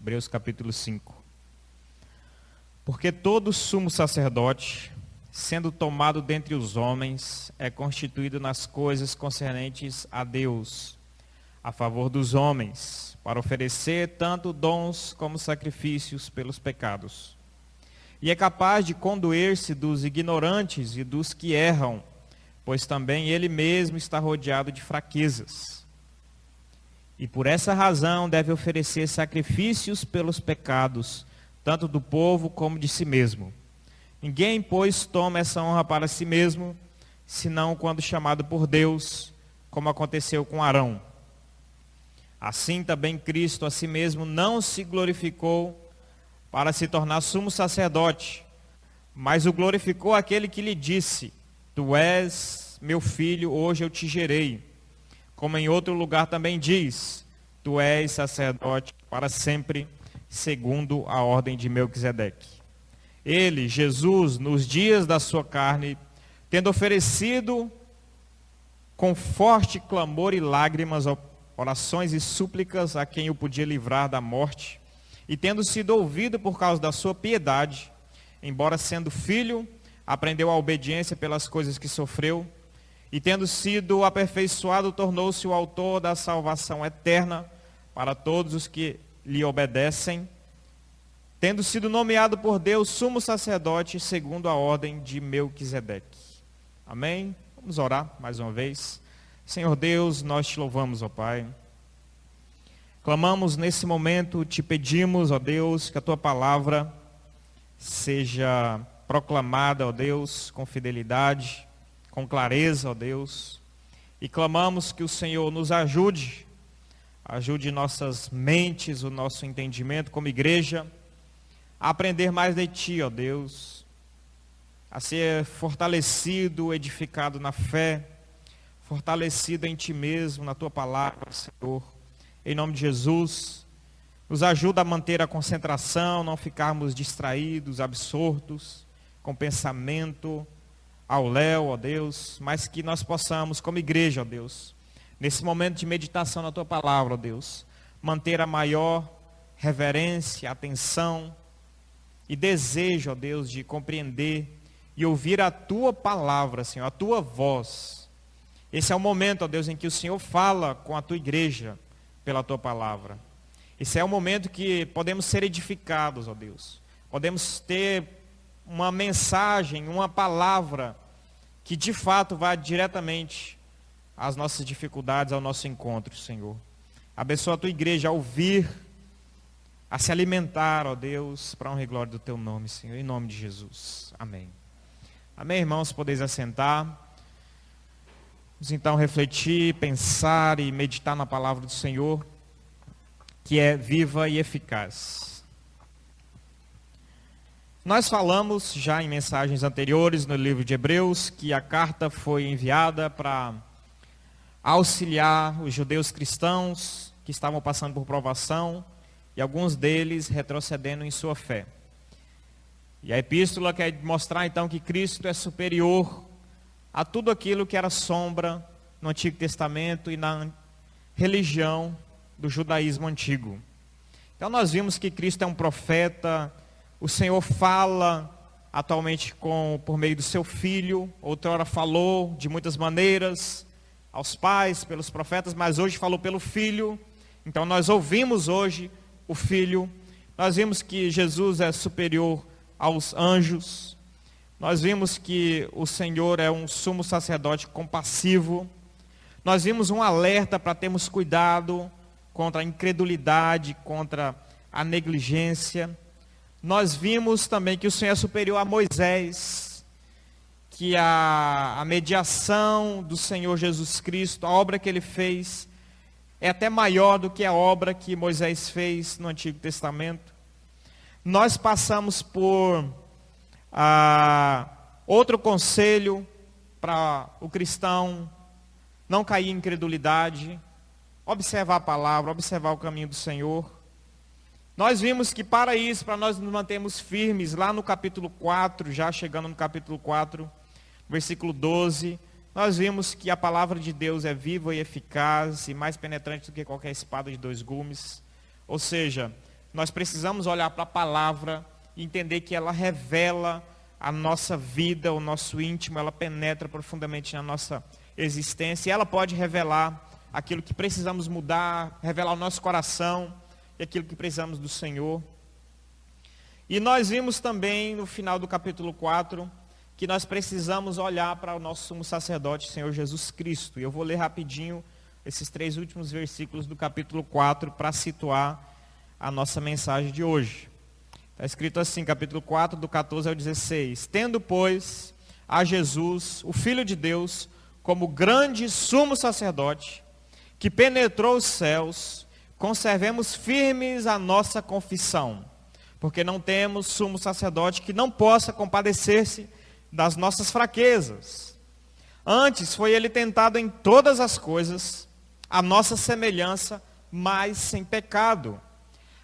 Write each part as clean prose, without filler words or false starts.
Hebreus capítulo 5. Porque todo sumo sacerdote, sendo tomado dentre os homens, é constituído nas coisas concernentes a Deus, a favor dos homens, para oferecer tanto dons como sacrifícios pelos pecados. E é capaz de condoer-se dos ignorantes e dos que erram, pois também ele mesmo está rodeado de fraquezas. E por essa razão deve oferecer sacrifícios pelos pecados, tanto do povo como de si mesmo. Ninguém, pois, toma essa honra para si mesmo, senão quando chamado por Deus, como aconteceu com Arão. Assim também Cristo a si mesmo não se glorificou para se tornar sumo sacerdote, mas o glorificou aquele que lhe disse: Tu és meu filho, hoje eu te gerei. Como em outro lugar também diz: Tu és sacerdote para sempre, segundo a ordem de Melquisedeque. Ele, Jesus, nos dias da sua carne, tendo oferecido com forte clamor e lágrimas, orações e súplicas a quem o podia livrar da morte, e tendo sido ouvido por causa da sua piedade, embora sendo filho, aprendeu a obediência pelas coisas que sofreu, e tendo sido aperfeiçoado, tornou-se o autor da salvação eterna para todos os que lhe obedecem, tendo sido nomeado por Deus sumo sacerdote segundo a ordem de Melquisedeque. Amém? Vamos orar mais uma vez. Senhor Deus, nós te louvamos, ó Pai. Clamamos nesse momento, te pedimos, ó Deus, que a tua palavra seja proclamada, ó Deus, com fidelidade, com clareza, ó Deus. E clamamos que o Senhor nos ajude nossas mentes, o nosso entendimento como igreja, a aprender mais de Ti, ó Deus, a ser fortalecido, edificado na fé, fortalecido em Ti mesmo, na Tua palavra, Senhor. Em nome de Jesus, nos ajuda a manter a concentração, não ficarmos distraídos, absortos, com pensamento ao léu, ó Deus, mas que nós possamos, como igreja, ó Deus, nesse momento de meditação na Tua palavra, ó Deus, manter a maior reverência, atenção e desejo, ó Deus, de compreender e ouvir a Tua palavra, Senhor, a Tua voz. Esse é o momento, ó Deus, em que o Senhor fala com a Tua igreja pela Tua palavra. Esse é o momento que podemos ser edificados, ó Deus. Podemos ter uma mensagem, uma palavra que de fato vá diretamente às nossas dificuldades, ao nosso encontro, Senhor. Abençoa a Tua igreja a ouvir, a se alimentar, ó Deus, para a honra e glória do Teu nome, Senhor. Em nome de Jesus. Amém. Amém, irmãos, podeis assentar. Vamos então refletir, pensar e meditar na palavra do Senhor, que é viva e eficaz. Nós falamos já em mensagens anteriores no livro de Hebreus que a carta foi enviada para auxiliar os judeus cristãos que estavam passando por provação e alguns deles retrocedendo em sua fé. E a epístola quer mostrar então que Cristo é superior a tudo aquilo que era sombra no Antigo Testamento e na religião do judaísmo antigo. Então nós vimos que Cristo é um profeta, o Senhor fala atualmente por meio do seu Filho, outrora falou de muitas maneiras aos pais, pelos profetas, mas hoje falou pelo Filho. Então nós ouvimos hoje o Filho, nós vimos que Jesus é superior aos anjos, nós vimos que o Senhor é um sumo sacerdote compassivo. Nós vimos um alerta para termos cuidado contra a incredulidade, contra a negligência. Nós vimos também que o Senhor é superior a Moisés, que a mediação do Senhor Jesus Cristo, a obra que Ele fez, é até maior do que a obra que Moisés fez no Antigo Testamento. Nós passamos por outro conselho para o cristão não cair em incredulidade, observar a palavra, observar o caminho do Senhor. Nós vimos que para isso, para nós nos mantermos firmes, lá no capítulo 4, já chegando no capítulo 4, versículo 12, nós vimos que a palavra de Deus é viva e eficaz e mais penetrante do que qualquer espada de dois gumes. Ou seja, nós precisamos olhar para a palavra e entender que ela revela a nossa vida, o nosso íntimo, ela penetra profundamente na nossa existência. E ela pode revelar aquilo que precisamos mudar, revelar o nosso coração e aquilo que precisamos do Senhor. E nós vimos também no final do capítulo 4 que nós precisamos olhar para o nosso sumo sacerdote, Senhor Jesus Cristo. E eu vou ler rapidinho esses 3 últimos versículos do capítulo 4 para situar a nossa mensagem de hoje. Está escrito assim, capítulo 4, do 14 ao 16. Tendo, pois, a Jesus, o Filho de Deus, como grande sumo sacerdote, que penetrou os céus, conservemos firmes a nossa confissão, porque não temos sumo sacerdote que não possa compadecer-se das nossas fraquezas. Antes foi ele tentado em todas as coisas, a nossa semelhança, mas sem pecado.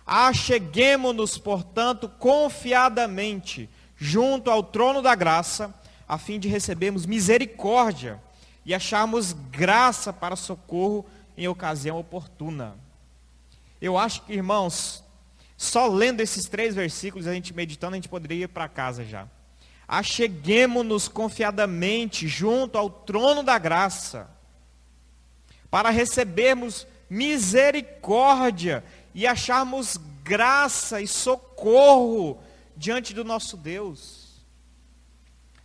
Acheguemo-nos, portanto, confiadamente junto ao trono da graça, a fim de recebermos misericórdia e acharmos graça para socorro em ocasião oportuna. Eu acho que, irmãos, só lendo esses 3 versículos, a gente meditando, a gente poderia ir para casa já. Acheguemo-nos confiadamente junto ao trono da graça, para recebermos misericórdia e acharmos graça e socorro diante do nosso Deus.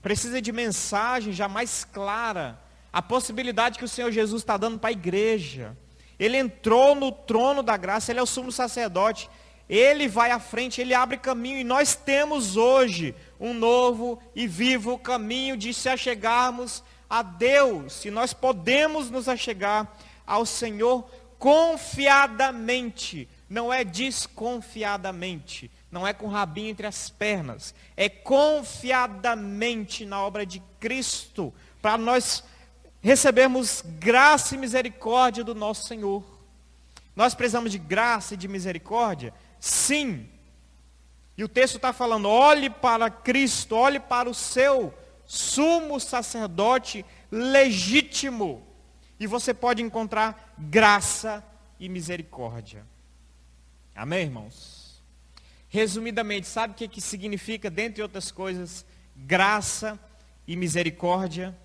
Precisa de mensagem já mais clara, a possibilidade que o Senhor Jesus está dando para a igreja. Ele entrou no trono da graça, ele é o sumo sacerdote, ele vai à frente, ele abre caminho, e nós temos hoje um novo e vivo caminho de se achegarmos a Deus, e nós podemos nos achegar ao Senhor confiadamente, não é desconfiadamente, não é com o rabinho entre as pernas, é confiadamente na obra de Cristo, para nós recebermos graça e misericórdia do nosso Senhor. Nós precisamos de graça e de misericórdia? Sim. E o texto está falando, olhe para Cristo, olhe para o seu sumo sacerdote legítimo, e você pode encontrar graça e misericórdia. Amém, irmãos? Resumidamente, sabe o que significa, dentre outras coisas, graça e misericórdia?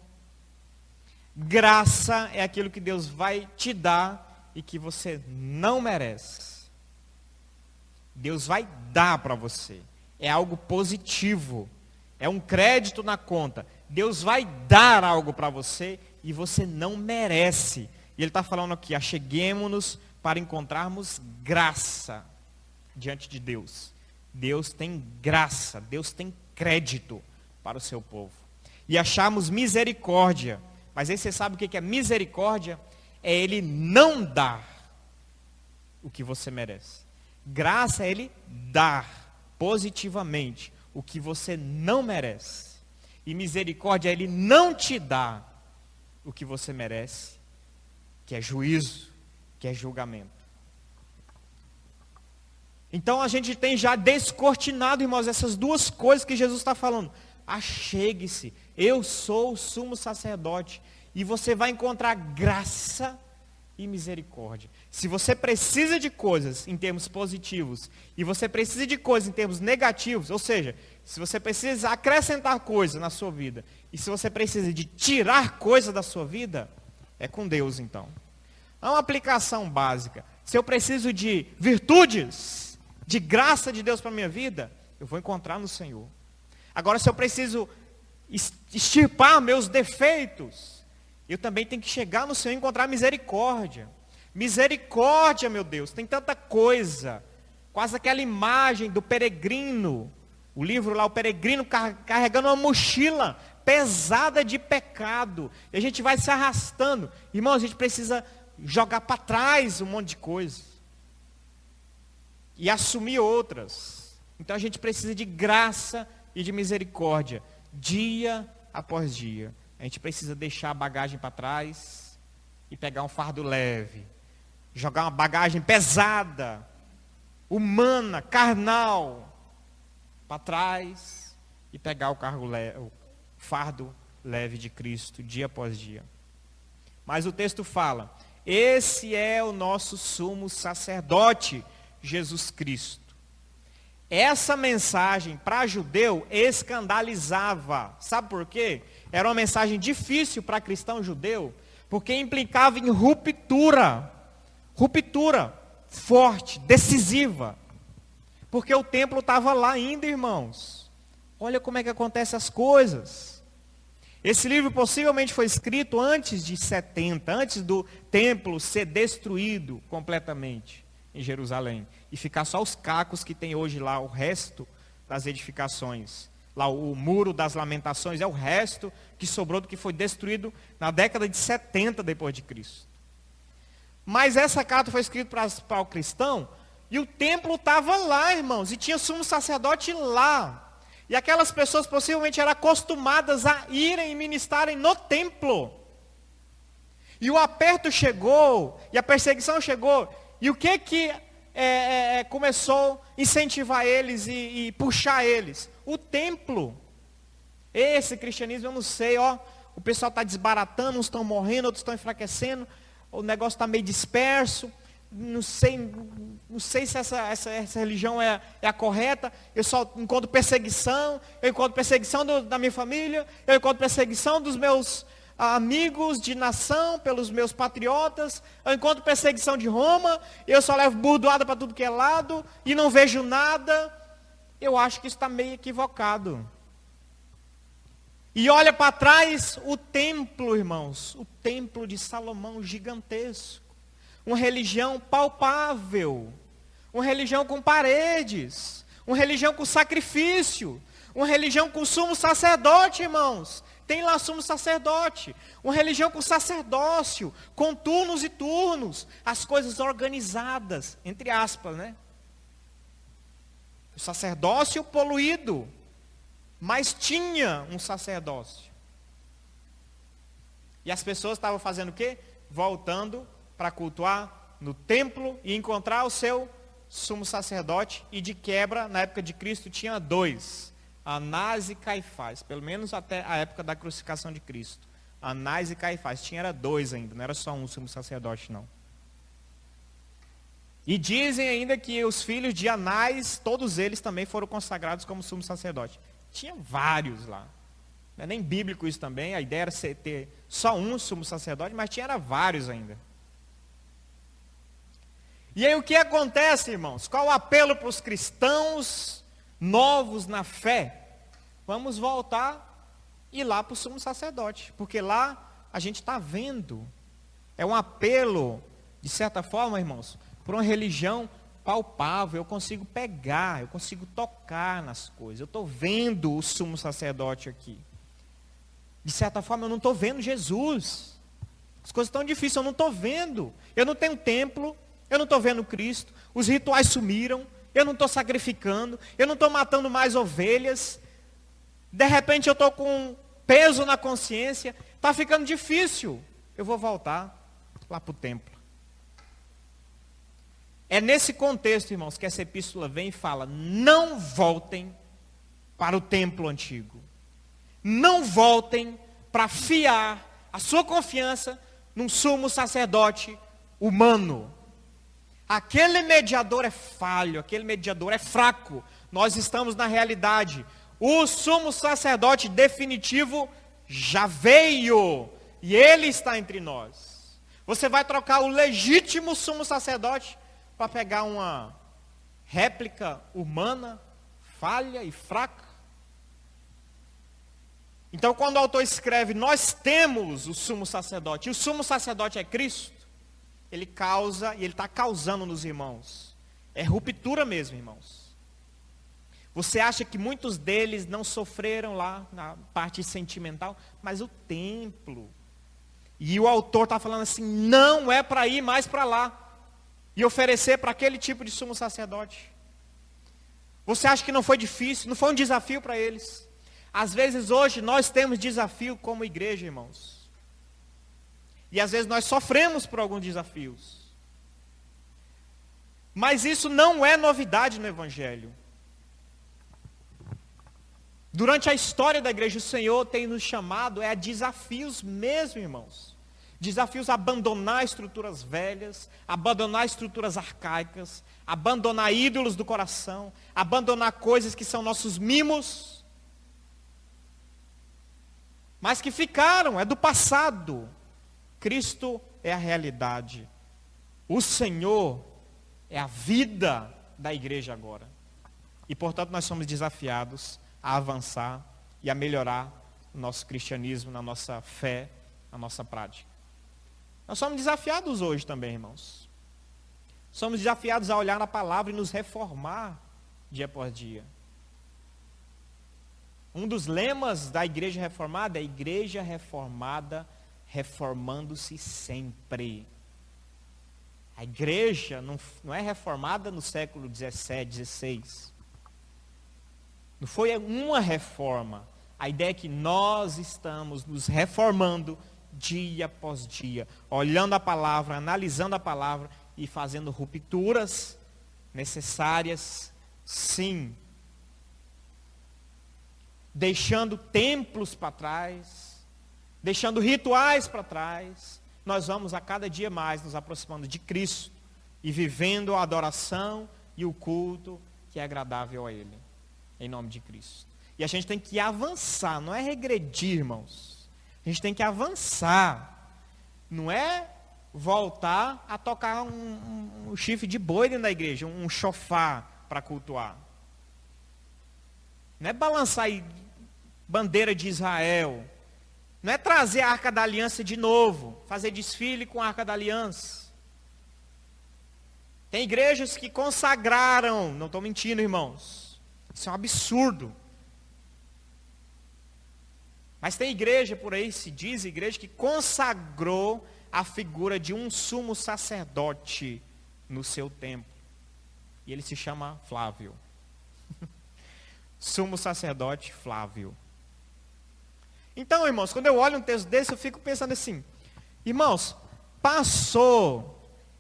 Graça é aquilo que Deus vai te dar e que você não merece. Deus vai dar para você. É algo positivo. É um crédito na conta. Deus vai dar algo para você e você não merece. E Ele está falando aqui, acheguemo-nos para encontrarmos graça diante de Deus. Deus tem graça, Deus tem crédito para o seu povo. E acharmos misericórdia. Mas aí você sabe o que é misericórdia? É Ele não dar o que você merece. Graça é Ele dar positivamente o que você não merece. E misericórdia é Ele não te dar o que você merece, que é juízo, que é julgamento. Então a gente tem já descortinado, irmãos, essas 2 coisas que Jesus está falando. Achegue-se, eu sou o sumo sacerdote, e você vai encontrar graça e misericórdia. Se você precisa de coisas em termos positivos, e você precisa de coisas em termos negativos, ou seja, se você precisa acrescentar coisas na sua vida, e se você precisa de tirar coisas da sua vida, é com Deus então. É uma aplicação básica. Se eu preciso de virtudes, de graça de Deus para a minha vida, eu vou encontrar no Senhor. Agora, se eu preciso extirpar meus defeitos, eu também tenho que chegar no Senhor e encontrar misericórdia. Misericórdia, meu Deus, tem tanta coisa. Quase aquela imagem do peregrino. O livro lá, o peregrino carregando uma mochila pesada de pecado. E a gente vai se arrastando. Irmão, a gente precisa jogar para trás um monte de coisa. E assumir outras. Então a gente precisa de graça e de misericórdia. Dia após dia. A gente precisa deixar a bagagem para trás e pegar um fardo leve. Jogar uma bagagem pesada, humana, carnal, para trás e pegar o fardo leve de Cristo, dia após dia. Mas o texto fala, esse é o nosso sumo sacerdote, Jesus Cristo. Essa mensagem para judeu escandalizava. Sabe por quê? Era uma mensagem difícil para cristão judeu, porque implicava em ruptura. Ruptura forte, decisiva. Porque o templo estava lá ainda, irmãos. Olha como é que acontecem as coisas. Esse livro possivelmente foi escrito antes de 70, antes do templo ser destruído completamente em Jerusalém. E ficar só os cacos que tem hoje lá, o resto das edificações. Lá o Muro das Lamentações é o resto que sobrou do que foi destruído na década de 70 depois de Cristo. Mas essa carta foi escrita para o cristão, e o templo estava lá, irmãos, e tinha sumo sacerdote lá. E aquelas pessoas possivelmente eram acostumadas a irem e ministrarem no templo. E o aperto chegou, e a perseguição chegou, e o que começou a incentivar eles e puxar eles? O templo. Esse cristianismo, eu não sei, o pessoal está desbaratando, uns estão morrendo, outros estão enfraquecendo, o negócio está meio disperso, não sei se essa religião é a correta, eu só encontro perseguição, eu encontro perseguição da minha família, eu encontro perseguição dos meus amigos de nação, pelos meus patriotas, eu encontro perseguição de Roma, eu só levo burdoada para tudo que é lado, e não vejo nada. Eu acho que isso está meio equivocado. E olha para trás o templo, irmãos, o templo de Salomão gigantesco. Uma religião palpável, uma religião com paredes, uma religião com sacrifício, uma religião com sumo sacerdote, irmãos. Tem lá sumo sacerdote, uma religião com sacerdócio, com turnos e turnos, as coisas organizadas, entre aspas, né? O sacerdócio poluído, mas tinha um sacerdócio. E as pessoas estavam fazendo o quê? Voltando para cultuar no templo e encontrar o seu sumo sacerdote. E de quebra, na época de Cristo, tinha 2. Anás e Caifás, pelo menos até a época da crucificação de Cristo. Anás e Caifás, era 2 ainda, não era só um sumo sacerdote não. E dizem ainda que os filhos de Anás, todos eles também foram consagrados como sumo sacerdote. Tinha vários lá. Não é nem bíblico isso também, a ideia era ter só um sumo sacerdote, mas tinha vários ainda. E aí o que acontece, irmãos? Qual o apelo para os cristãos novos na fé? Vamos voltar e ir lá para o sumo sacerdote, porque lá a gente está vendo. É um apelo, de certa forma, irmãos, para uma religião palpável. Eu consigo pegar, eu consigo tocar nas coisas. Eu estou vendo o sumo sacerdote aqui. De certa forma, eu não estou vendo Jesus. As coisas estão difíceis, eu não estou vendo. Eu não tenho templo, eu não estou vendo Cristo. Os rituais sumiram, eu não estou sacrificando, eu não estou matando mais ovelhas. De repente eu estou com peso na consciência, está ficando difícil. Eu vou voltar lá para o templo. É nesse contexto, irmãos, que essa epístola vem e fala: não voltem para o templo antigo. Não voltem para fiar a sua confiança num sumo sacerdote humano. Aquele mediador é falho, aquele mediador é fraco. Nós estamos na realidade. O sumo sacerdote definitivo já veio e ele está entre nós. Você vai trocar o legítimo sumo sacerdote para pegar uma réplica humana, falha e fraca? Então, quando o autor escreve, nós temos o sumo sacerdote, e o sumo sacerdote é Cristo, ele causa, e ele está causando nos irmãos. É ruptura mesmo, irmãos. Você acha que muitos deles não sofreram lá na parte sentimental, mas o templo. E o autor está falando assim, não é para ir mais para lá e oferecer para aquele tipo de sumo sacerdote. Você acha que não foi difícil, não foi um desafio para eles? Às vezes hoje nós temos desafio como igreja, irmãos. E às vezes nós sofremos por alguns desafios. Mas isso não é novidade no Evangelho. Durante a história da igreja, o Senhor tem nos chamado a desafios mesmo, irmãos. Desafios a abandonar estruturas velhas, abandonar estruturas arcaicas, abandonar ídolos do coração, abandonar coisas que são nossos mimos, mas que ficaram, é do passado. Cristo é a realidade. O Senhor é a vida da igreja agora. E, portanto, nós somos desafiados a avançar e a melhorar o nosso cristianismo, na nossa fé, na nossa prática. Nós somos desafiados hoje também, irmãos. Somos desafiados a olhar na palavra e nos reformar dia após dia. Um dos lemas da igreja reformada é: igreja reformada, reformando-se sempre. A igreja não é reformada no século 17, 16. Não foi uma reforma. A ideia é que nós estamos nos reformando dia após dia, olhando a palavra, analisando a palavra e fazendo rupturas necessárias, sim. Deixando templos para trás, deixando rituais para trás. Nós vamos a cada dia mais nos aproximando de Cristo e vivendo a adoração e o culto que é agradável a Ele, em nome de Cristo. E a gente tem que avançar, não é regredir, irmãos. A gente tem que avançar, não é voltar a tocar um chifre de boi dentro da igreja, um chofar para cultuar. Não é balançar bandeira de Israel. Não é trazer a Arca da Aliança de novo, fazer desfile com a Arca da Aliança. Tem igrejas que consagraram, não estou mentindo, irmãos. Isso é um absurdo. Mas tem igreja por aí, se diz igreja, que consagrou a figura de um sumo sacerdote no seu templo. E ele se chama Flávio. Sumo sacerdote Flávio. Então, irmãos, quando eu olho um texto desse, eu fico pensando assim: irmãos,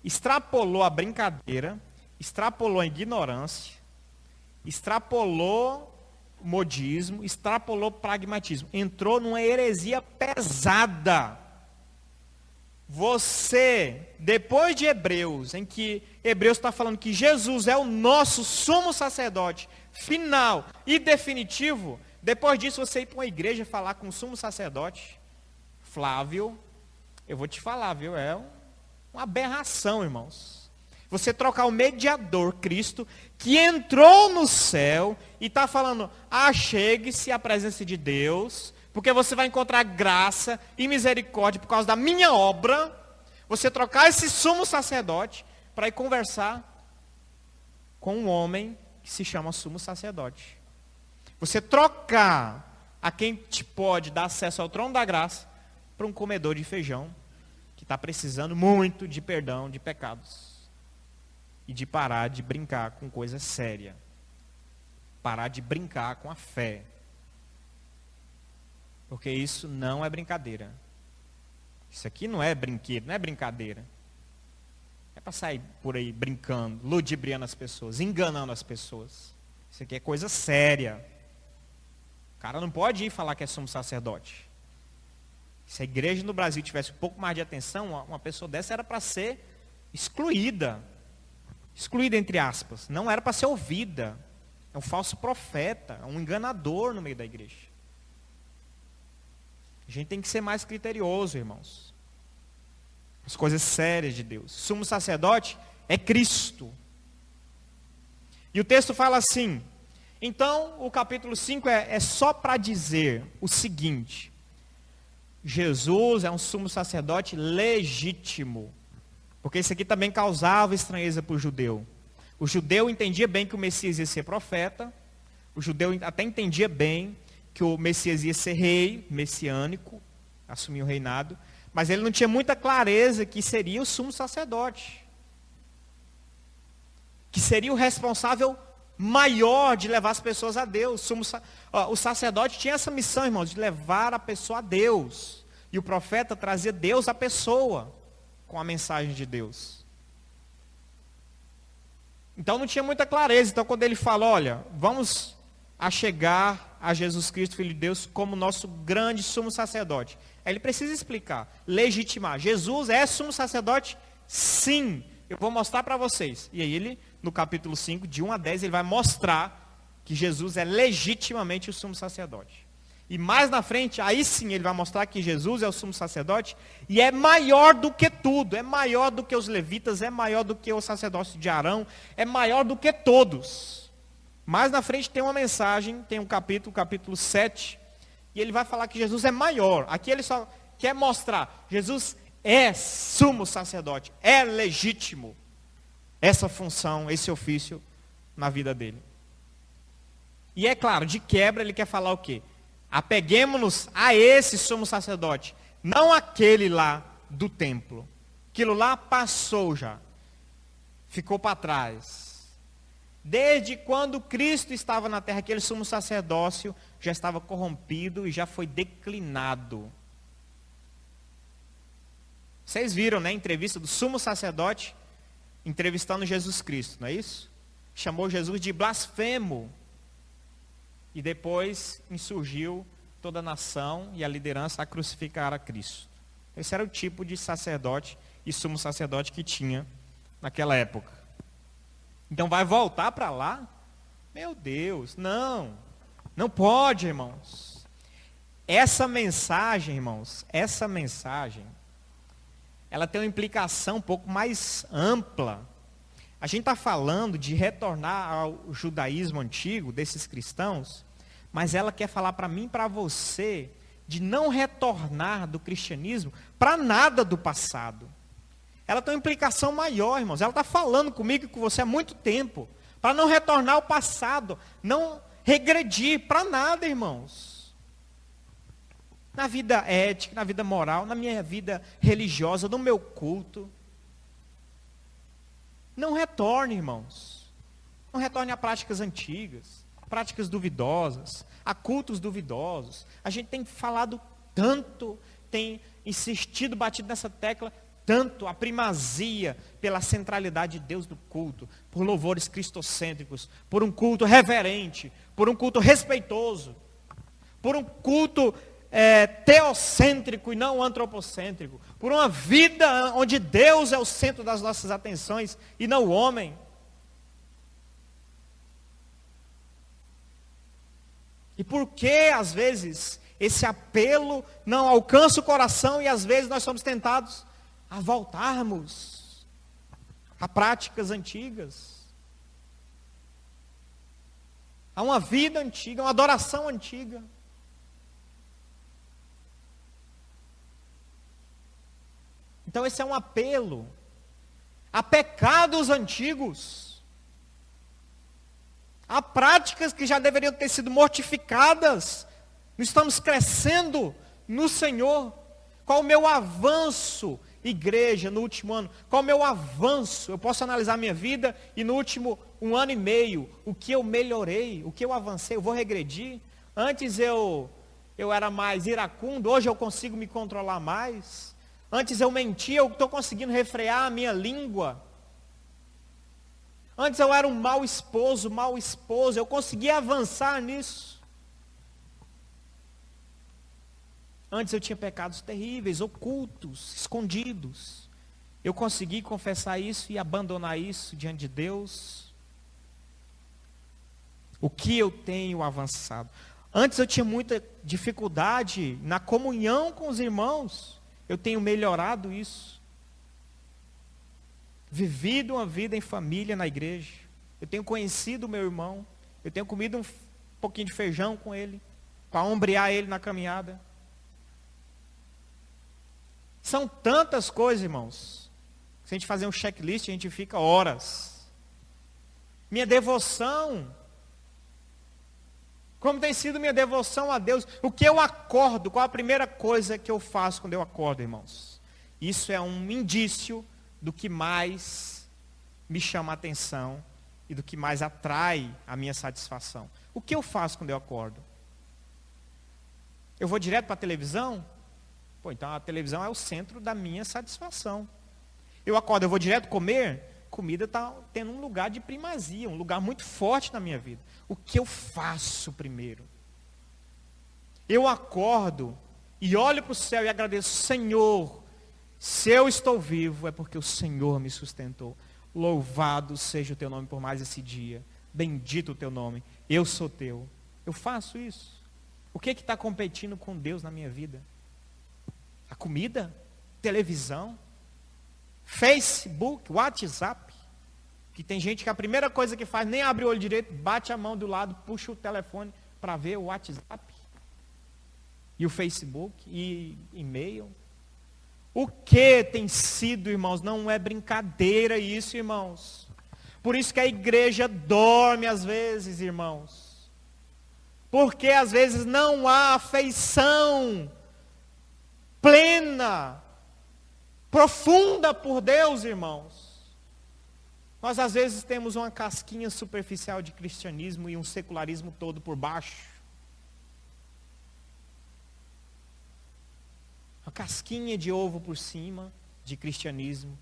extrapolou a brincadeira, extrapolou a ignorância, extrapolou o modismo, extrapolou o pragmatismo, entrou numa heresia pesada. Você, depois de Hebreus, em que Hebreus está falando que Jesus é o nosso sumo sacerdote final e definitivo, depois disso você ir para uma igreja falar com o sumo sacerdote Flávio, eu vou te falar, viu, é uma aberração, irmãos. Você trocar o mediador, Cristo, que entrou no céu e está falando: achegue-se à presença de Deus, porque você vai encontrar graça e misericórdia por causa da minha obra. Você trocar esse sumo sacerdote para ir conversar com um homem que se chama sumo sacerdote. Você trocar a quem te pode dar acesso ao trono da graça para um comedor de feijão que está precisando muito de perdão de pecados. E de parar de brincar com coisa séria. Parar de brincar com a fé. Porque isso não é brincadeira. Isso aqui não é brinquedo, não é brincadeira. É para sair por aí brincando, ludibriando as pessoas, enganando as pessoas. Isso aqui é coisa séria. O cara não pode ir falar que é sumo sacerdote. Se a igreja no Brasil tivesse um pouco mais de atenção, uma pessoa dessa era para ser excluída. Excluída entre aspas. Não era para ser ouvida. É um falso profeta, é um enganador no meio da igreja. A gente tem que ser mais criterioso, irmãos. As coisas sérias de Deus. O sumo sacerdote é Cristo. E o texto fala assim. Então, o capítulo 5 é só para dizer o seguinte: Jesus é um sumo sacerdote legítimo. Porque isso aqui também causava estranheza para o judeu. O judeu entendia bem que o Messias ia ser profeta. O judeu até entendia bem que o Messias ia ser rei, messiânico, assumir o reinado. Mas ele não tinha muita clareza que seria o sumo sacerdote. Que seria o responsável maior de levar as pessoas a Deus. O sacerdote tinha essa missão, irmãos, de levar a pessoa a Deus. E o profeta trazia Deus à pessoa com a mensagem de Deus. Então não tinha muita clareza. Então quando ele fala: olha, vamos a chegar a Jesus Cristo, Filho de Deus, como nosso grande sumo sacerdote. Aí ele precisa explicar, legitimar. Jesus é sumo sacerdote? Sim. Eu vou mostrar para vocês. E aí ele, no capítulo 5, de 1 a 10, ele vai mostrar que Jesus é legitimamente o sumo sacerdote. E mais na frente, aí sim ele vai mostrar que Jesus é o sumo sacerdote e é maior do que tudo, é maior do que os levitas, é maior do que o sacerdócio de Arão, é maior do que todos. Mais na frente tem uma mensagem, tem um capítulo 7, e ele vai falar que Jesus é maior. Aqui ele só quer mostrar, Jesus é sumo sacerdote, é legítimo essa função, esse ofício na vida dele. E é claro, de quebra ele quer falar o quê? Apeguemos-nos a esse sumo sacerdote, não aquele lá do templo. Aquilo lá passou já, ficou para trás. Desde quando Cristo estava na terra, aquele sumo sacerdócio já estava corrompido e já foi declinado. Vocês viram, né, a entrevista do sumo sacerdote entrevistando Jesus Cristo, não é isso? Chamou Jesus de blasfemo. E depois insurgiu toda a nação e a liderança a crucificar a Cristo. Esse era o tipo de sacerdote e sumo sacerdote que tinha naquela época. Então vai voltar para lá? Meu Deus, não pode, irmãos. Essa mensagem, irmãos, ela tem uma implicação um pouco mais ampla. A gente está falando de retornar ao judaísmo antigo, desses cristãos, mas ela quer falar para mim e para você de não retornar do cristianismo para nada do passado. Ela tem uma implicação maior, irmãos. Ela está falando comigo e com você há muito tempo, para não retornar ao passado, não regredir para nada, irmãos. Na vida ética, na vida moral, na minha vida religiosa, no meu culto. Não retorne, irmãos. Não retorne a práticas antigas, práticas duvidosas, a cultos duvidosos. A gente tem falado tanto, tem insistido, batido nessa tecla, tanto a primazia pela centralidade de Deus no culto, por louvores cristocêntricos, por um culto reverente, por um culto respeitoso, por um culto teocêntrico e não antropocêntrico, por uma vida onde Deus é o centro das nossas atenções e não o homem. E por que, às vezes, esse apelo não alcança o coração e, às vezes, nós somos tentados a voltarmos a práticas antigas, a uma vida antiga, uma adoração antiga. Então, esse é um apelo a pecados antigos. Há práticas que já deveriam ter sido mortificadas. Nós estamos crescendo no Senhor. Qual o meu avanço, igreja, no último ano? Qual o meu avanço? Eu posso analisar minha vida e no último 1 ano e meio, o que eu melhorei, o que eu avancei, eu vou regredir. Antes eu era mais iracundo, hoje eu consigo me controlar mais. Antes eu mentia, eu estou conseguindo refrear a minha língua. Antes eu era um mau esposo, eu consegui avançar nisso. Antes eu tinha pecados terríveis, ocultos, escondidos. Eu consegui confessar isso e abandonar isso diante de Deus. O que eu tenho avançado? Antes eu tinha muita dificuldade na comunhão com os irmãos. Eu tenho melhorado isso. Vivido uma vida em família na igreja. Eu tenho conhecido o meu irmão. Eu tenho comido um pouquinho de feijão com ele, para ombrear ele na caminhada. São tantas coisas, irmãos. Se a gente fazer um checklist, a gente fica horas. Minha devoção. Como tem sido minha devoção a Deus? O que eu acordo? Qual a primeira coisa que eu faço quando eu acordo, irmãos? Isso é um indício do que mais me chama a atenção e do que mais atrai a minha satisfação. O que eu faço quando eu acordo? Eu vou direto para a televisão? Então a televisão é o centro da minha satisfação. Eu acordo, eu vou direto comer comida está tendo um lugar de primazia, um lugar muito forte na minha vida. O que eu faço primeiro? Eu acordo e olho para o céu e agradeço, Senhor, se eu estou vivo é porque o Senhor me sustentou. Louvado seja o teu nome por mais esse dia. Bendito o teu nome. Eu sou teu. Eu faço isso. O que está competindo com Deus na minha vida? A comida? Televisão? Facebook? WhatsApp? Que tem gente que a primeira coisa que faz, nem abre o olho direito, bate a mão do lado, puxa o telefone para ver o WhatsApp. E o Facebook, e e-mail. O que tem sido, irmãos? Não é brincadeira isso, irmãos. Por isso que a igreja dorme às vezes, irmãos. Porque às vezes não há afeição plena, profunda por Deus, irmãos. Nós às vezes temos uma casquinha superficial de cristianismo e um secularismo todo por baixo. Uma casquinha de ovo por cima de cristianismo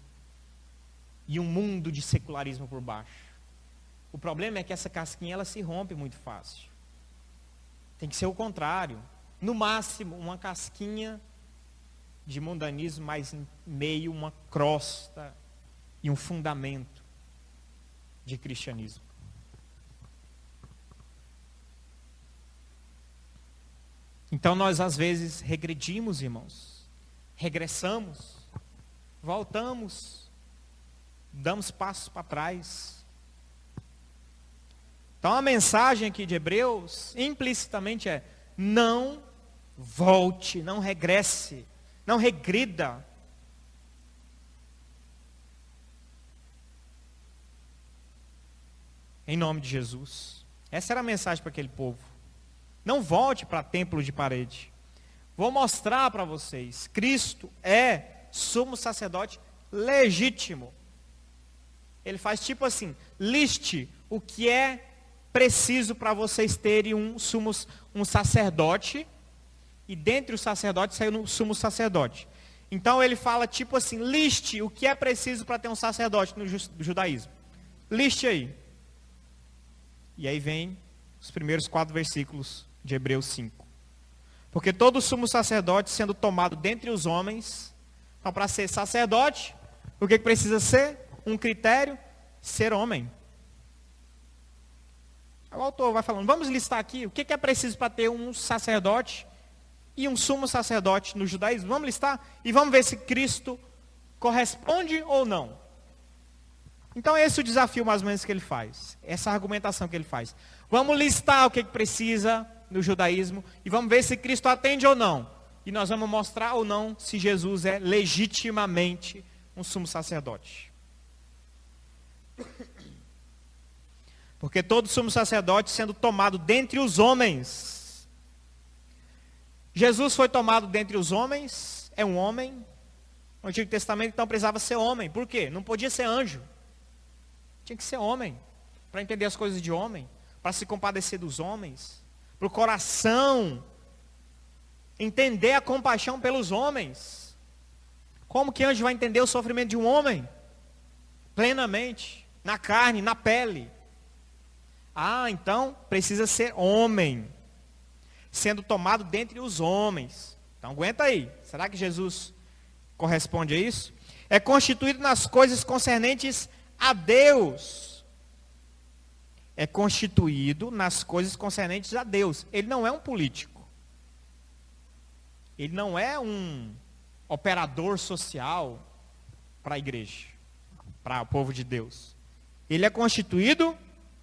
e um mundo de secularismo por baixo. O problema é que essa casquinha ela se rompe muito fácil. Tem que ser o contrário. No máximo, uma casquinha de mundanismo, mas em meio uma crosta e um fundamento de cristianismo. Então nós às vezes regredimos, irmãos. Regressamos, voltamos, damos passos para trás. Então a mensagem aqui de Hebreus, implicitamente é, não volte, não regresse, não regrida. Em nome de Jesus. Essa era a mensagem para aquele povo. Não volte para templo de parede. Vou mostrar para vocês. Cristo é sumo sacerdote legítimo. Ele faz tipo assim, liste o que é preciso para vocês terem um sacerdote. E dentre os sacerdotes saiu um sumo sacerdote. Então ele fala tipo assim, liste o que é preciso para ter um sacerdote no judaísmo. Liste aí. E aí vem os primeiros 4 versículos de Hebreus 5. Porque todo sumo sacerdote sendo tomado dentre os homens, então para ser sacerdote, o que precisa ser? Um critério, ser homem. O autor vai falando, vamos listar aqui, o que é preciso para ter um sacerdote e um sumo sacerdote no judaísmo? Vamos listar e vamos ver se Cristo corresponde ou não. Então esse é o desafio mais ou menos que ele faz, essa argumentação que ele faz. Vamos listar o que precisa no judaísmo e vamos ver se Cristo atende ou não. E nós vamos mostrar ou não se Jesus é legitimamente um sumo sacerdote. Porque todo sumo sacerdote sendo tomado dentre os homens. Jesus foi tomado dentre os homens, é um homem. No Antigo Testamento então precisava ser homem. Por quê? Não podia ser anjo. Tinha que ser homem, para entender as coisas de homem, para se compadecer dos homens, para o coração entender a compaixão pelos homens. Como que anjo vai entender o sofrimento de um homem? Plenamente, na carne, na pele. Ah, então precisa ser homem, sendo tomado dentre os homens. Então aguenta aí, será que Jesus corresponde a isso? É constituído nas coisas concernentes a Deus. É constituído nas coisas concernentes a Deus. Ele não é um político. Ele não é um operador social para a igreja, para o povo de Deus. Ele é constituído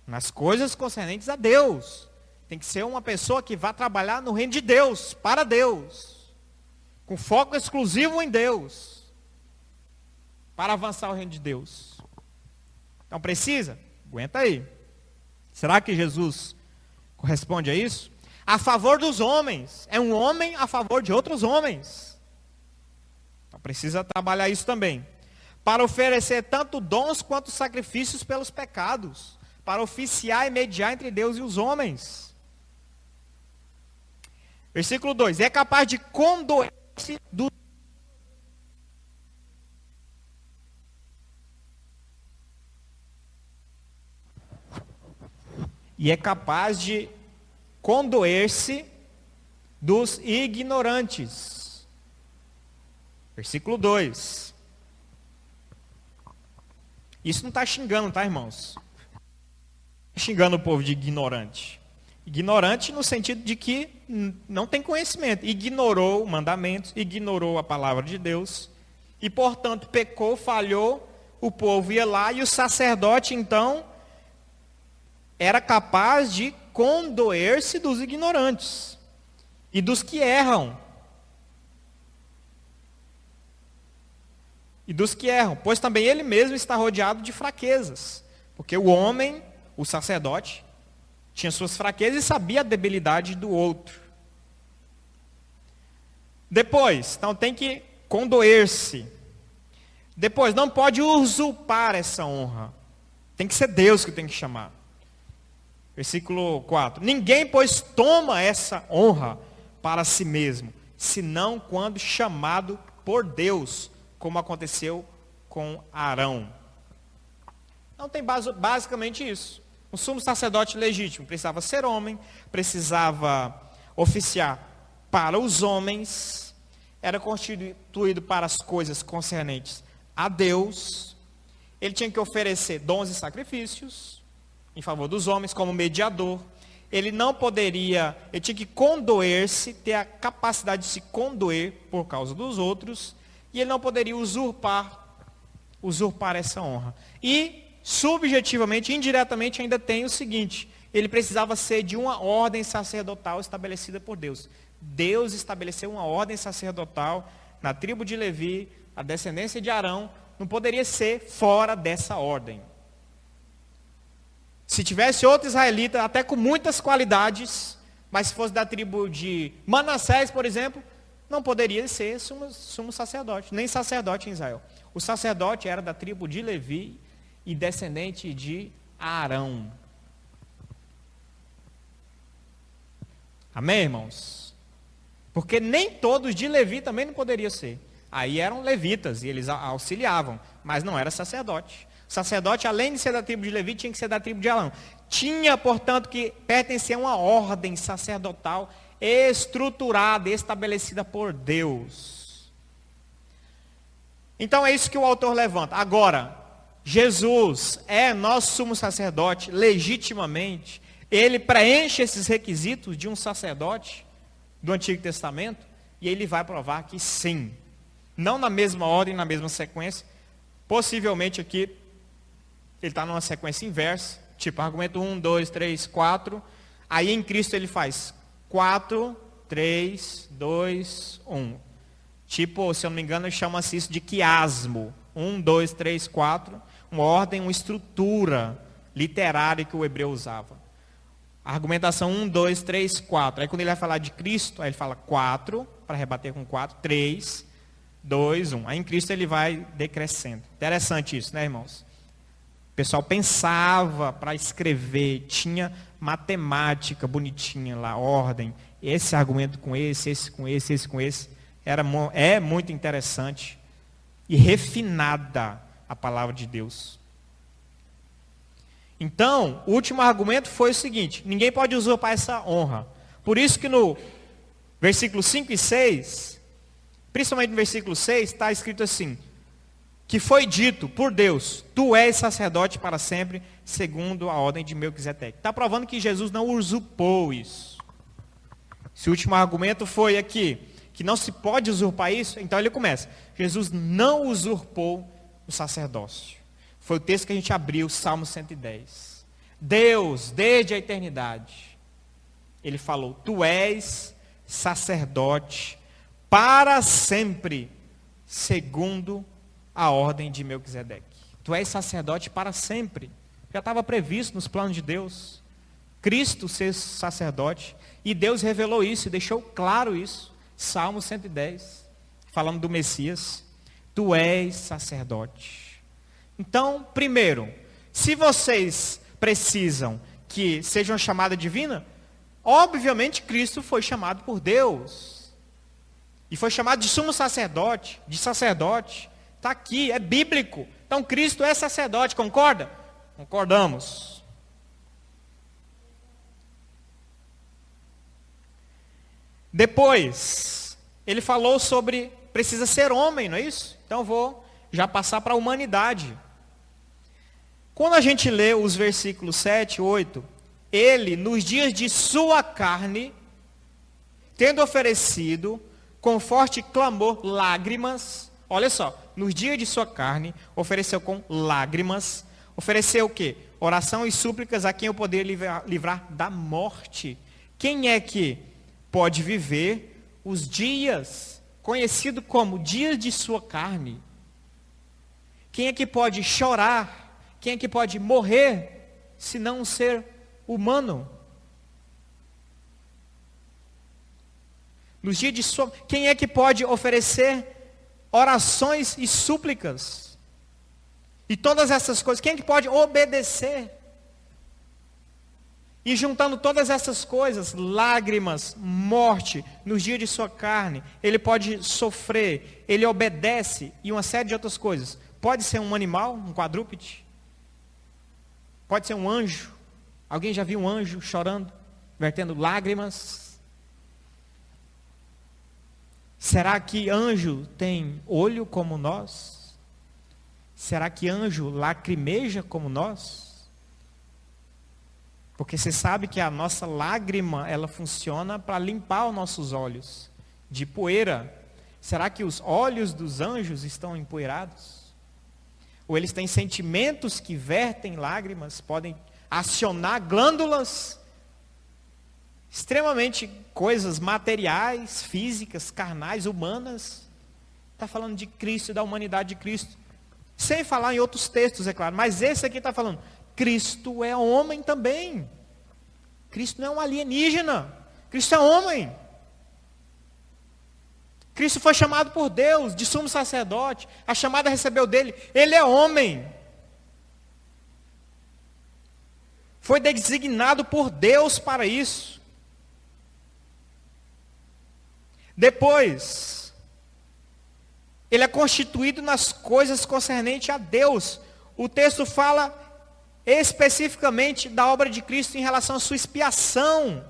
nas coisas concernentes a Deus. Tem que ser uma pessoa que vá trabalhar no reino de Deus, para Deus, com foco exclusivo em Deus, para avançar o reino de Deus. Então precisa? Aguenta aí. Será que Jesus corresponde a isso? A favor dos homens. É um homem a favor de outros homens. Então precisa trabalhar isso também. Para oferecer tanto dons quanto sacrifícios pelos pecados. Para oficiar e mediar entre Deus e os homens. Versículo 2. É capaz de condoer-se do... e é capaz de condoer-se dos ignorantes. Versículo 2. Isso não está xingando, tá, irmãos? Xingando o povo de ignorante. Ignorante no sentido de que não tem conhecimento. Ignorou mandamentos, ignorou a palavra de Deus. E, portanto, pecou, falhou. O povo ia lá e o sacerdote, então, era capaz de condoer-se dos ignorantes e dos que erram. E dos que erram, pois também ele mesmo está rodeado de fraquezas. Porque o homem, o sacerdote, tinha suas fraquezas e sabia a debilidade do outro. Depois, então tem que condoer-se. Depois, não pode usurpar essa honra. Tem que ser Deus que tem que chamar. Versículo 4. Ninguém, pois, toma essa honra para si mesmo, senão quando chamado por Deus, como aconteceu com Arão. Então tem basicamente isso. O sumo sacerdote legítimo precisava ser homem, precisava oficiar para os homens, era constituído para as coisas concernentes a Deus, ele tinha que oferecer dons e sacrifícios em favor dos homens como mediador, ele não poderia, ele tinha que condoer-se, ter a capacidade de se condoer por causa dos outros, e ele não poderia usurpar essa honra. E, subjetivamente, indiretamente, ainda tem o seguinte, ele precisava ser de uma ordem sacerdotal estabelecida por Deus. Deus estabeleceu uma ordem sacerdotal na tribo de Levi, a descendência de Arão, não poderia ser fora dessa ordem. Se tivesse outro israelita, até com muitas qualidades, mas se fosse da tribo de Manassés, por exemplo, não poderia ser sumo sacerdote, nem sacerdote em Israel. O sacerdote era da tribo de Levi e descendente de Arão. Amém, irmãos? Porque nem todos de Levi também não poderia ser. Aí eram levitas e eles auxiliavam, mas não era sacerdote. O sacerdote, além de ser da tribo de Levi, tinha que ser da tribo de Arão. Tinha, portanto, que pertencer a uma ordem sacerdotal estruturada, estabelecida por Deus. Então é isso que o autor levanta. Agora, Jesus é nosso sumo sacerdote legitimamente. Ele preenche esses requisitos de um sacerdote do Antigo Testamento e ele vai provar que sim. Não na mesma ordem, na mesma sequência. Possivelmente aqui ele está numa sequência inversa. Tipo, argumento 1, 2, 3, 4. Aí em Cristo ele faz 4, 3, 2, 1. Tipo, se eu não me engano, chama-se isso de quiasmo. 1, 2, 3, 4. Uma ordem, uma estrutura literária que o hebreu usava. Argumentação 1, 2, 3, 4. Aí quando ele vai falar de Cristo, aí ele fala 4, para rebater com 4, 3, 2, 1. Aí em Cristo ele vai decrescendo. Interessante isso, né, irmãos? O pessoal pensava para escrever, tinha matemática bonitinha lá, ordem. Esse argumento com esse com esse, esse com esse. É muito interessante e refinada a palavra de Deus. Então, o último argumento foi o seguinte: ninguém pode usurpar essa honra. Por isso que no versículo 5 e 6, principalmente no versículo 6, está escrito assim: que foi dito por Deus, tu és sacerdote para sempre, segundo a ordem de Melquisedeque. Está provando que Jesus não usurpou isso. Esse último argumento foi aqui, que não se pode usurpar isso, então ele começa: Jesus não usurpou o sacerdócio. Foi o texto que a gente abriu, Salmo 110. Deus, desde a eternidade, ele falou: tu és sacerdote para sempre, segundo a ordem de Melquisedeque. Tu és sacerdote para sempre. Já estava previsto nos planos de Deus. Cristo ser sacerdote. E Deus revelou isso, deixou claro isso. Salmo 110, falando do Messias. Tu és sacerdote. Então, primeiro, se vocês precisam que seja uma chamada divina, obviamente Cristo foi chamado por Deus. E foi chamado de sumo sacerdote, de sacerdote. Está aqui, é bíblico. Então Cristo é sacerdote, concorda? Concordamos. Depois, ele falou sobre precisa ser homem, não é isso? Então eu vou já passar para a humanidade. Quando a gente lê os versículos 7 e 8, ele, nos dias de sua carne, tendo oferecido com forte clamor lágrimas, olha só, nos dias de sua carne, ofereceu com lágrimas, ofereceu o quê? Oração e súplicas a quem eu poderia livrar da morte. Quem é que pode viver os dias, conhecido como dias de sua carne? Quem é que pode chorar? Quem é que pode morrer, se não um ser humano? Nos dias de sua... Quem é que pode oferecer orações e súplicas? E todas essas coisas. Quem é que pode obedecer? E juntando todas essas coisas, lágrimas, morte, nos dias de sua carne, ele pode sofrer, ele obedece e uma série de outras coisas. Pode ser um animal, um quadrúpede. Pode ser um anjo. Alguém já viu um anjo chorando, vertendo lágrimas? Será que anjo tem olho como nós? Será que anjo lacrimeja como nós? Porque você sabe que a nossa lágrima, ela funciona para limpar os nossos olhos de poeira. Será que os olhos dos anjos estão empoeirados? Ou eles têm sentimentos que vertem lágrimas, podem acionar glândulas, extremamente coisas materiais, físicas, carnais, humanas. Está falando de Cristo e da humanidade de Cristo. Sem falar em outros textos, é claro. Mas esse aqui está falando, Cristo é homem também. Cristo não é um alienígena. Cristo é homem. Cristo foi chamado por Deus de sumo sacerdote. A chamada recebeu dele. Ele é homem. Foi designado por Deus para isso. Depois, ele é constituído nas coisas concernentes a Deus. O texto fala especificamente da obra de Cristo em relação à sua expiação.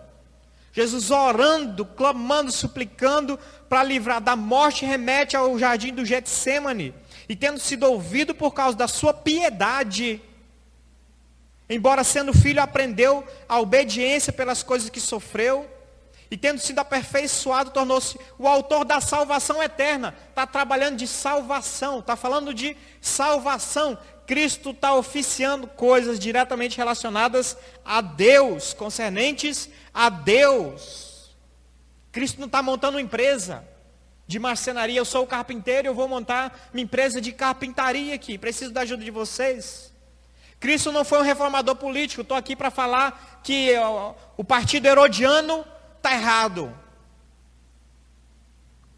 Jesus orando, clamando, suplicando para livrar da morte, remete ao jardim do Getsêmani. E tendo sido ouvido por causa da sua piedade, embora sendo filho, aprendeu a obediência pelas coisas que sofreu. E tendo sido aperfeiçoado, tornou-se o autor da salvação eterna. Está trabalhando de salvação, está falando de salvação. Cristo está oficiando coisas diretamente relacionadas a Deus, concernentes a Deus. Cristo não está montando uma empresa de marcenaria. Eu sou o carpinteiro, eu vou montar minha empresa de carpintaria aqui. Preciso da ajuda de vocês. Cristo não foi um reformador político. Estou aqui para falar que o partido herodiano está errado.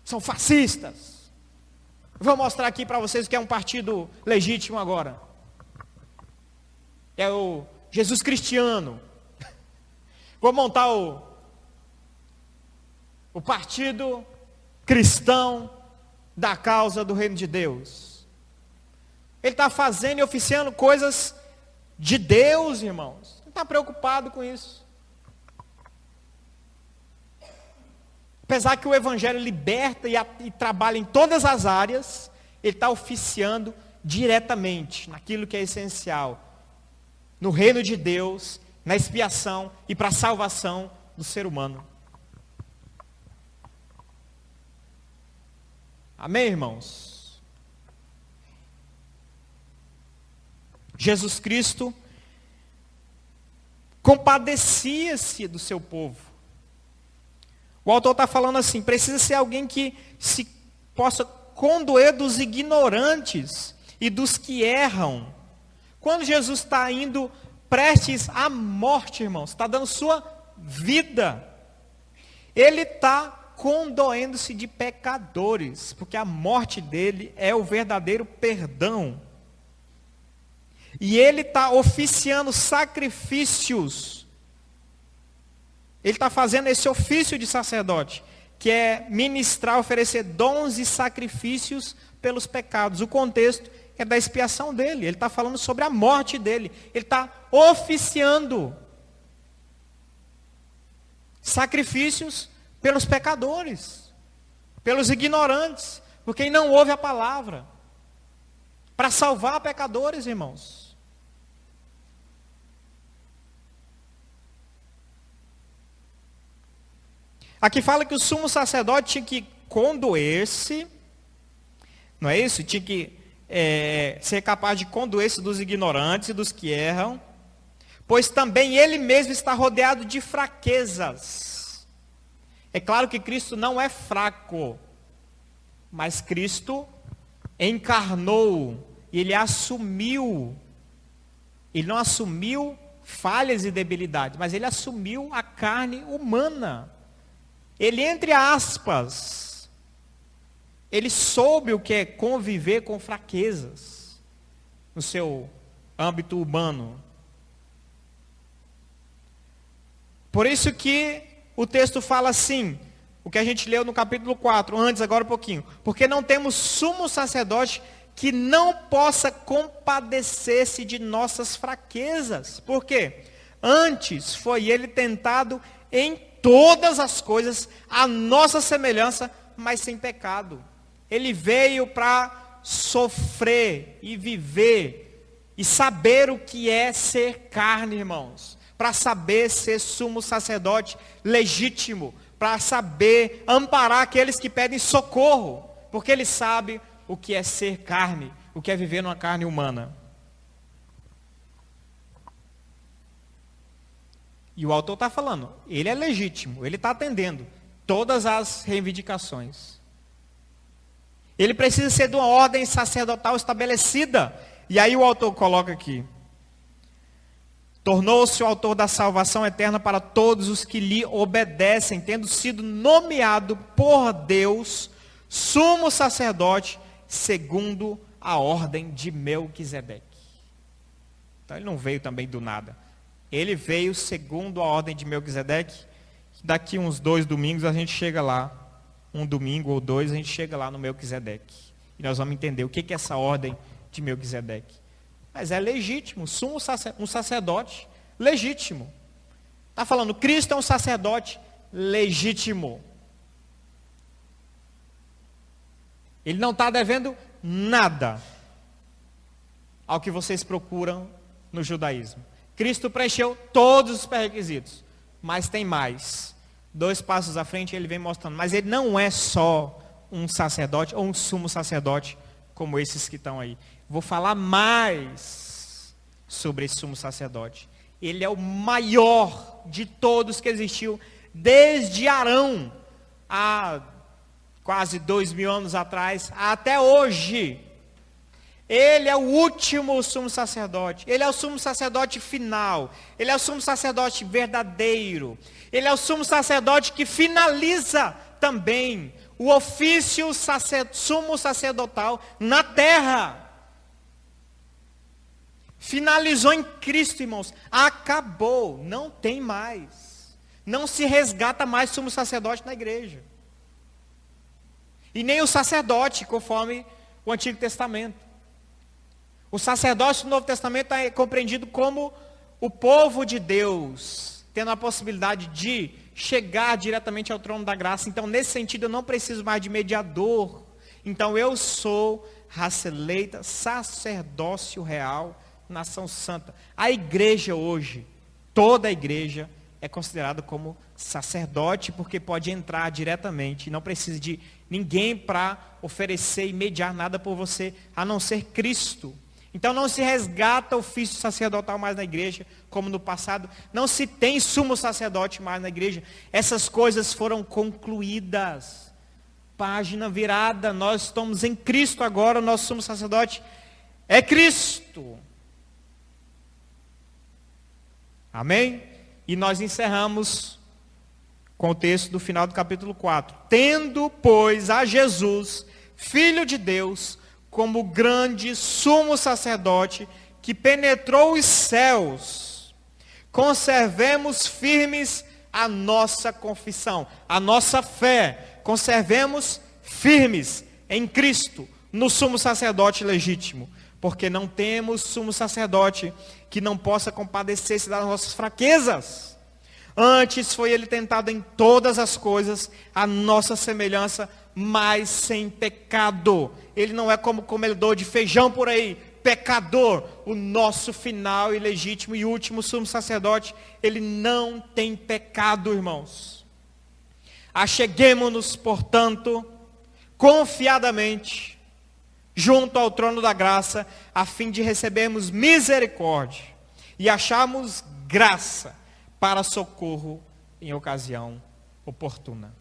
São fascistas. Vou mostrar aqui para vocês o que é um partido legítimo agora. É o Jesus Cristiano. Vou montar o partido cristão da causa do reino de Deus. Ele está fazendo e oficiando coisas de Deus, irmãos. Não está preocupado com isso. Apesar que o Evangelho liberta e trabalha em todas as áreas, ele está oficiando diretamente naquilo que é essencial. No reino de Deus, na expiação e para a salvação do ser humano. Amém, irmãos? Jesus Cristo compadecia-se do seu povo. O autor está falando assim, precisa ser alguém que se possa condoer dos ignorantes e dos que erram. Quando Jesus está indo prestes à morte, irmãos, está dando sua vida, ele está condoendo-se de pecadores, porque a morte dele é o verdadeiro perdão. E ele está oficiando sacrifícios. Ele está fazendo esse ofício de sacerdote, que é ministrar, oferecer dons e sacrifícios pelos pecados. O contexto é da expiação dele. Ele está falando sobre a morte dele. Ele está oficiando sacrifícios pelos pecadores, pelos ignorantes, por quem não ouve a palavra, para salvar pecadores, irmãos. Aqui fala que o sumo sacerdote tinha que condoer-se, não é isso? Tinha que ser capaz de condoer-se dos ignorantes e dos que erram, pois também ele mesmo está rodeado de fraquezas. É claro que Cristo não é fraco, mas Cristo encarnou, ele assumiu, ele não assumiu falhas e debilidades, mas ele assumiu a carne humana. Ele, entre aspas, ele soube o que é conviver com fraquezas no seu âmbito humano. Por isso que o texto fala assim, o que a gente leu no capítulo 4, antes, agora um pouquinho. Porque não temos sumo sacerdote que não possa compadecer-se de nossas fraquezas. Por quê? Antes foi ele tentado em todas as coisas, a nossa semelhança, mas sem pecado. Ele veio para sofrer e viver e saber o que é ser carne, irmãos. Para saber ser sumo sacerdote legítimo, para saber amparar aqueles que pedem socorro, porque ele sabe o que é ser carne, o que é viver numa carne humana. E o autor está falando, ele é legítimo, ele está atendendo todas as reivindicações. Ele precisa ser de uma ordem sacerdotal estabelecida. E aí o autor coloca aqui, tornou-se o autor da salvação eterna para todos os que lhe obedecem, tendo sido nomeado por Deus, sumo sacerdote, segundo a ordem de Melquisedeque. Então ele não veio também do nada. Ele veio segundo a ordem de Melquisedeque. Daqui uns 2 domingos a gente chega lá. Um domingo ou 2 a gente chega lá no Melquisedeque. E nós vamos entender o que é essa ordem de Melquisedeque. Mas é legítimo, um sacerdote legítimo. Está falando, Cristo é um sacerdote legítimo. Ele não está devendo nada ao que vocês procuram no judaísmo. Cristo preencheu todos os pré-requisitos, mas tem mais. 2 passos à frente ele vem mostrando, mas ele não é só um sacerdote ou um sumo sacerdote como esses que estão aí. Vou falar mais sobre esse sumo sacerdote. Ele é o maior de todos que existiu desde Arão, há quase 2000 anos atrás, até hoje. Ele é o último sumo sacerdote. Ele é o sumo sacerdote final. Ele é o sumo sacerdote verdadeiro. Ele é o sumo sacerdote que finaliza também o ofício sumo sacerdotal na terra. Finalizou em Cristo, irmãos. Acabou. Não tem mais. Não se resgata mais sumo sacerdote na igreja. E nem o sacerdote, conforme o Antigo Testamento. O sacerdócio do Novo Testamento é compreendido como o povo de Deus, tendo a possibilidade de chegar diretamente ao trono da graça. Então, nesse sentido, eu não preciso mais de mediador. Então, eu sou raça eleita, sacerdócio real, nação santa. A igreja hoje, toda a igreja, é considerada como sacerdote, porque pode entrar diretamente, não precisa de ninguém para oferecer e mediar nada por você, a não ser Cristo. Então não se resgata o ofício sacerdotal mais na igreja, como no passado. Não se tem sumo sacerdote mais na igreja. Essas coisas foram concluídas. Página virada. Nós estamos em Cristo agora. O nosso sumo sacerdote é Cristo. Amém? E nós encerramos com o texto do final do capítulo 4. Tendo, pois, a Jesus, Filho de Deus, como grande sumo sacerdote que penetrou os céus, conservemos firmes a nossa confissão, a nossa fé, conservemos firmes em Cristo, no sumo sacerdote legítimo, porque não temos sumo sacerdote que não possa compadecer-se das nossas fraquezas, Antes foi ele tentado em todas as coisas, a nossa semelhança, mas sem pecado. Ele não é como comedor de feijão por aí, pecador. O nosso final e legítimo e último sumo sacerdote, ele não tem pecado, irmãos. Acheguemo-nos, portanto, confiadamente, junto ao trono da graça, a fim de recebermos misericórdia e acharmos graça para socorro em ocasião oportuna.